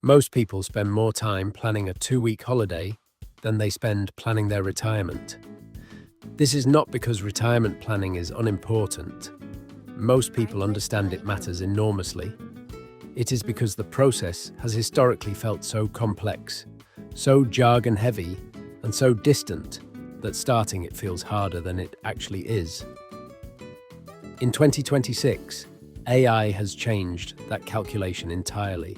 Most people spend more time planning a 2-week holiday than they spend planning their retirement. This is not because retirement planning is unimportant. Most people understand it matters enormously. It is because the process has historically felt so complex, so jargon-heavy, and so distant that starting it feels harder than it actually is. In 2026, AI has changed that calculation entirely.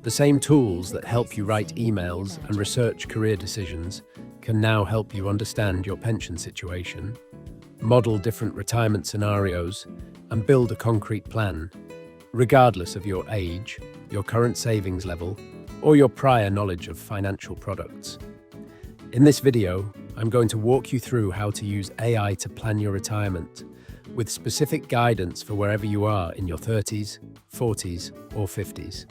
The same tools that help you write emails and research career decisions can now help you understand your pension situation, model different retirement scenarios, and build a concrete plan, regardless of your age, your current savings level, or your prior knowledge of financial products. In this video, I'm going to walk you through how to use AI to plan your retirement, with specific guidance for wherever you are in your 30s, 40s, or 50s.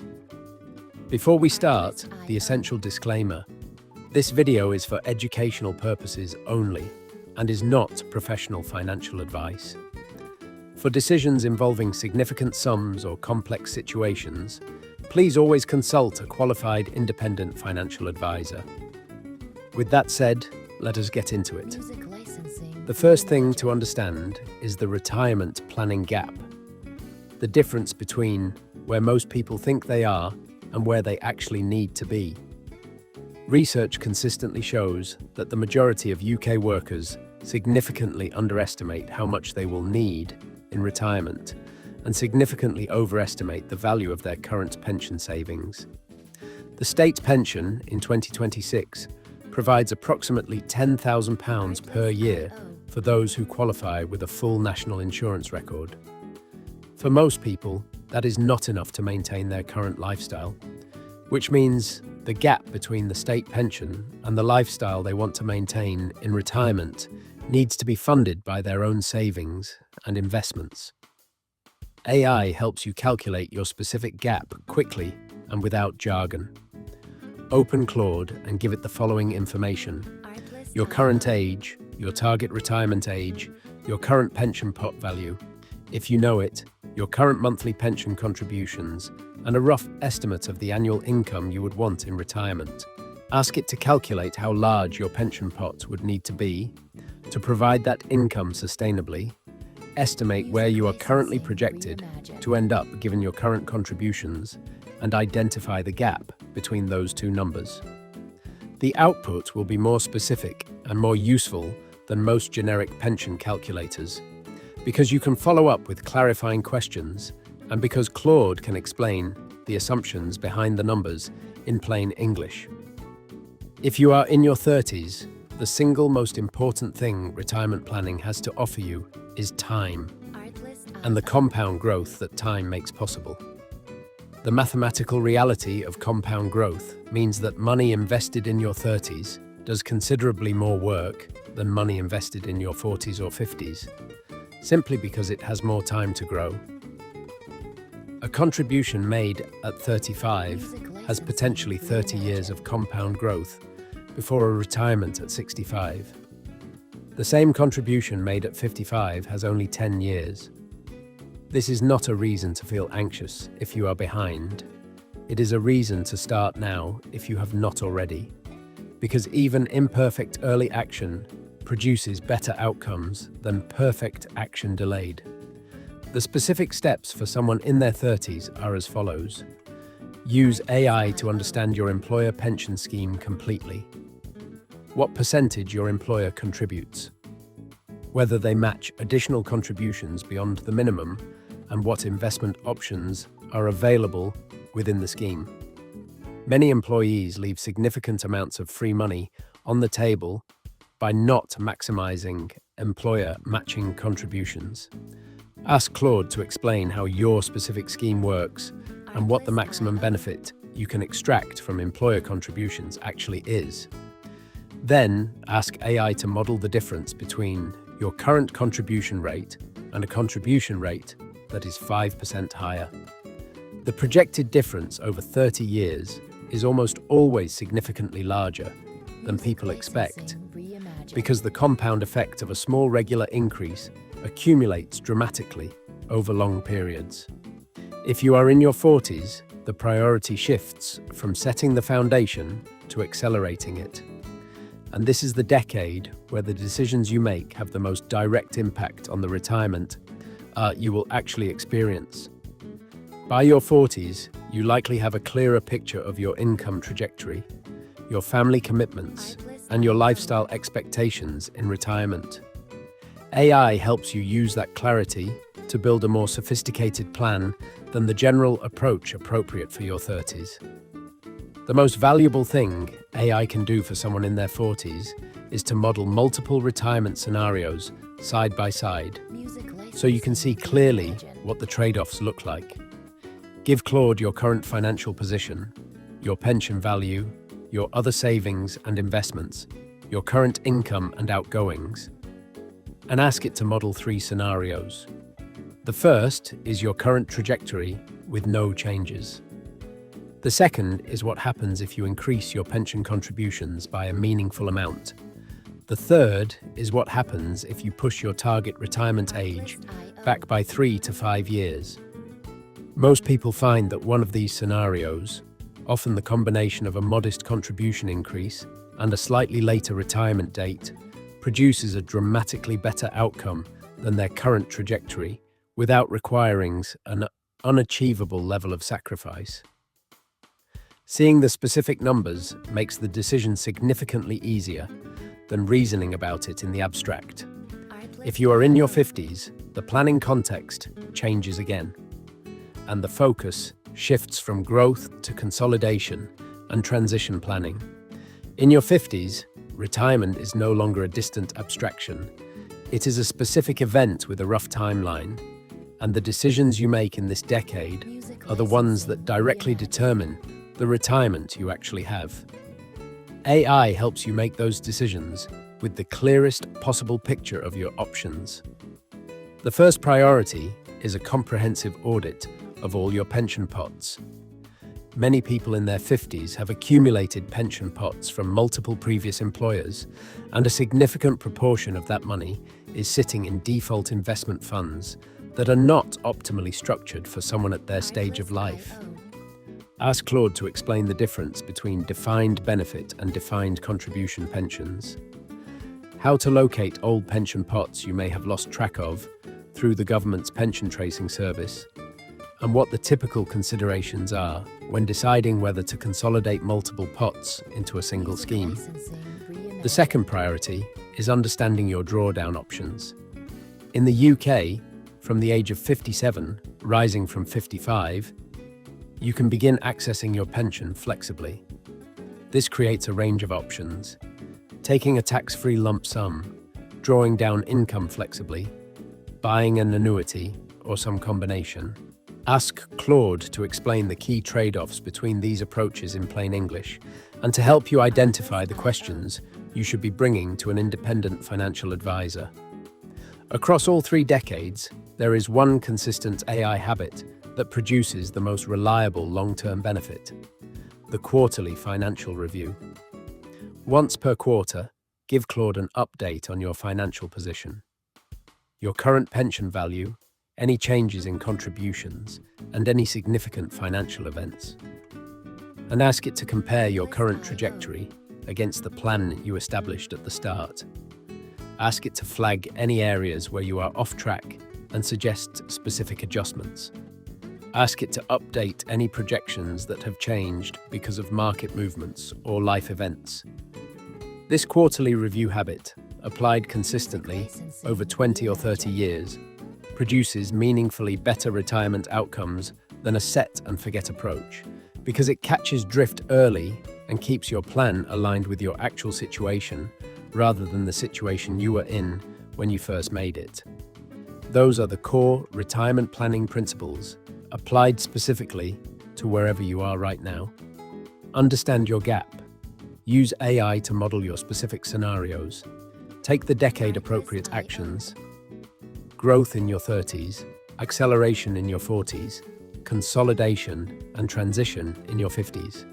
Before we start, the essential disclaimer. This video is for educational purposes only and is not professional financial advice. For decisions involving significant sums or complex situations, please always consult a qualified independent financial advisor. With that said, let us get into it. The first thing to understand is the retirement planning gap. The difference between where most people think they are and where they actually need to be. Research consistently shows that the majority of UK workers significantly underestimate how much they will need in retirement and significantly overestimate the value of their current pension savings. The state pension in 2026 provides approximately £10,000 per year for those who qualify with a full national insurance record. For most people, that is not enough to maintain their current lifestyle, which means the gap between the state pension and the lifestyle they want to maintain in retirement needs to be funded by their own savings and investments. AI helps you calculate your specific gap quickly and without jargon. Open Claude and give it the following information: your current age, your target retirement age, your current pension pot value, if you know it, your current monthly pension contributions, and a rough estimate of the annual income you would want in retirement. Ask it to calculate how large your pension pot would need to be to provide that income sustainably, estimate where you are currently projected to end up given your current contributions, and identify the gap between those two numbers. The output will be more specific and more useful than most generic pension calculators, because you can follow up with clarifying questions and because Claude can explain the assumptions behind the numbers in plain English. If you are in your 30s, the single most important thing retirement planning has to offer you is time and the compound growth that time makes possible. The mathematical reality of compound growth means that money invested in your 30s does considerably more work than money invested in your 40s or 50s, simply because it has more time to grow. A contribution made at 35 has potentially 30 years of compound growth before a retirement at 65. The same contribution made at 55 has only 10 years. This is not a reason to feel anxious if you are behind. It is a reason to start now if you have not already, because even imperfect early action produces better outcomes than perfect action delayed. The specific steps for someone in their 30s are as follows. Use AI to understand your employer pension scheme completely. What percentage your employer contributes, whether they match additional contributions beyond the minimum, and what investment options are available within the scheme. Many employees leave significant amounts of free money on the table by not maximizing employer matching contributions. Ask Claude to explain how your specific scheme works and what the maximum benefit you can extract from employer contributions actually is. Then, ask AI to model the difference between your current contribution rate and a contribution rate that is 5% higher. The projected difference over 30 years is almost always significantly larger than people expect, because the compound effect of a small regular increase accumulates dramatically over long periods. If you are in your 40s, the priority shifts from setting the foundation to accelerating it. And this is the decade where the decisions you make have the most direct impact on the retirement you will actually experience. By your 40s, you likely have a clearer picture of your income trajectory, your family commitments, and your lifestyle expectations in retirement. AI helps you use that clarity to build a more sophisticated plan than the general approach appropriate for your 30s. The most valuable thing AI can do for someone in their 40s is to model multiple retirement scenarios side by side, so you can see clearly what the trade-offs look like. Give Claude your current financial position, your pension value, your other savings and investments, your current income and outgoings, and ask it to model 3 scenarios. The first is your current trajectory with no changes. The second is what happens if you increase your pension contributions by a meaningful amount. The third is what happens if you push your target retirement age back by 3 to 5 years. Most people find that one of these scenarios, often the combination of a modest contribution increase and a slightly later retirement date, produces a dramatically better outcome than their current trajectory without requiring an unachievable level of sacrifice. Seeing the specific numbers makes the decision significantly easier than reasoning about it in the abstract. If you are in your 50s, the planning context changes again, and the focus shifts from growth to consolidation and transition planning. In your 50s, retirement is no longer a distant abstraction. It is a specific event with a rough timeline, and the decisions you make in this decade are the ones that directly determine the retirement you actually have. AI helps you make those decisions with the clearest possible picture of your options. The first priority is a comprehensive audit of all your pension pots. Many people in their 50s have accumulated pension pots from multiple previous employers, and a significant proportion of that money is sitting in default investment funds that are not optimally structured for someone at their stage of life. Ask Claude to explain the difference between defined benefit and defined contribution pensions, how to locate old pension pots you may have lost track of through the government's pension tracing service, and what the typical considerations are when deciding whether to consolidate multiple pots into a single scheme. The second priority is understanding your drawdown options. In the UK, from the age of 57, rising from 55, you can begin accessing your pension flexibly. This creates a range of options: taking a tax-free lump sum, drawing down income flexibly, buying an annuity, or some combination. Ask Claude to explain the key trade-offs between these approaches in plain English, and to help you identify the questions you should be bringing to an independent financial advisor. Across all 3 decades, there is one consistent AI habit that produces the most reliable long-term benefit: the quarterly financial review. Once per quarter, give Claude an update on your financial position, your current pension value, any changes in contributions, and any significant financial events. And ask it to compare your current trajectory against the plan you established at the start. Ask it to flag any areas where you are off track and suggest specific adjustments. Ask it to update any projections that have changed because of market movements or life events. This quarterly review habit, applied consistently over 20 or 30 years, produces meaningfully better retirement outcomes than a set-and-forget approach, because it catches drift early and keeps your plan aligned with your actual situation rather than the situation you were in when you first made it. Those are the core retirement planning principles applied specifically to wherever you are right now. Understand your gap. Use AI to model your specific scenarios. Take the decade-appropriate actions: growth in your 30s, acceleration in your 40s, consolidation and transition in your 50s,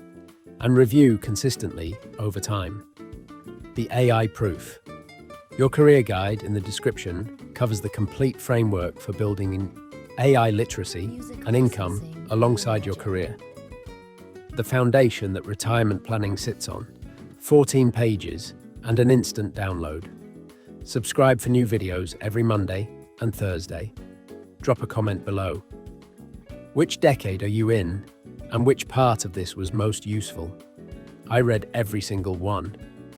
and review consistently over time. The AI Proof. Your career guide in the description covers the complete framework for building in AI literacy and income alongside your career. the foundation that retirement planning sits on. 14 pages and an instant download. Subscribe for new videos every Monday and Thursday. Drop a comment below. Which decade are you in, and which part of this was most useful? I read every single one.